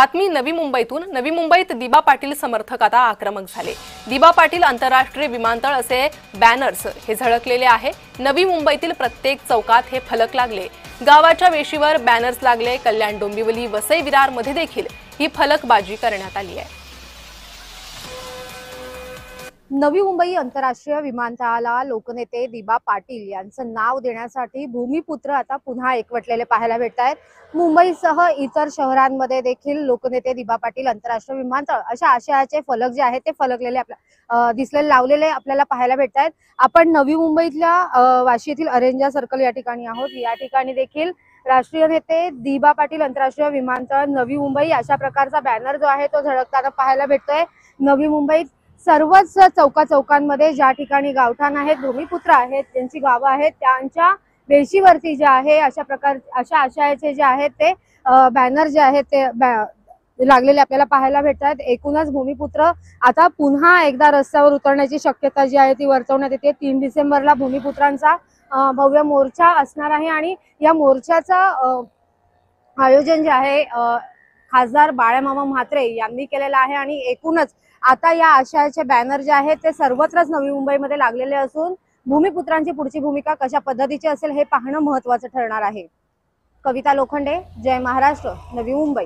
बातमी नवी मुंबईतून। नवी मुंबईत दिबा पाटील समर्थक आता आक्रमक झाले। दिबा पाटील आंतरराष्ट्रीय विमानतळ असे बॅनर्स हे झळकलेले आहे। नवी मुंबईतील प्रत्येक चौकात हे फलक लागले। गावाच्या वेशीवर बॅनर्स लागले। कल्याण, डोंबिवली, वसई विरार मध्ये देखील ही फलकबाजी करण्यात आली आहे। नवी मुंबई आंतरराष्ट्रीय विमानतळाला लोकनेते दिबा पाटील यांचं नाव देण्यासाठी भूमिपुत्र आता पुन्हा एकवटलेले पाहायला भेटत आहेत। मुंबईसह इतर शहरांमध्ये देखील लोकनेते दिबा पाटील आंतरराष्ट्रीय विमानतळ अशा आशयाचे फलक जे आहेत ते फलकलेले दिसलेले लावलेले आपल्याला पाहायला भेटत आहेत। आपण नवी मुंबईतल्या वाशी येथील अरेंजा सर्कल या ठिकाणी आहोत। या ठिकाणी देखील राष्ट्रीय नेते दिबा पाटील आंतरराष्ट्रीय विमानतळ नवी मुंबई अशा प्रकारचा बॅनर जो आहे तो झळकताना पाहायला भेटतोय। नवी मुंबईत सर्वच चौकांमध्ये ज्या ठिकाणी गावठाण आहेत, भूमिपुत्र आहेत, त्यांची गावं आहेत, त्यांच्या वेशीवरती जे आहे अशा आशयाचे जे आहेत ते बॅनर जे आहेत ते लागलेले आपल्याला पाहायला भेटतात। एकूणच भूमिपुत्र आता पुन्हा एकदा रस्त्यावर उतरण्याची शक्यता जी आहे ती वर्तवण्यात येते। 3 डिसेंबरला भूमिपुत्रांचा भव्य मोर्चा असणार आहे आणि या मोर्चाचं आयोजन जे आहे खासदार बाळामामा म्हात्रे यांनी केलेलं आहे आणि एकूणच आता या आशयाचे बॅनर जे आहेत ते सर्वत्रच नवी मुंबईमध्ये लागलेले असून भूमिपुत्रांची पुढची भूमिका कशा पद्धतीची असेल हे पाहणं महत्त्वाचं ठरणार आहे। कविता लोखंडे, जय महाराष्ट्र, नवी मुंबई।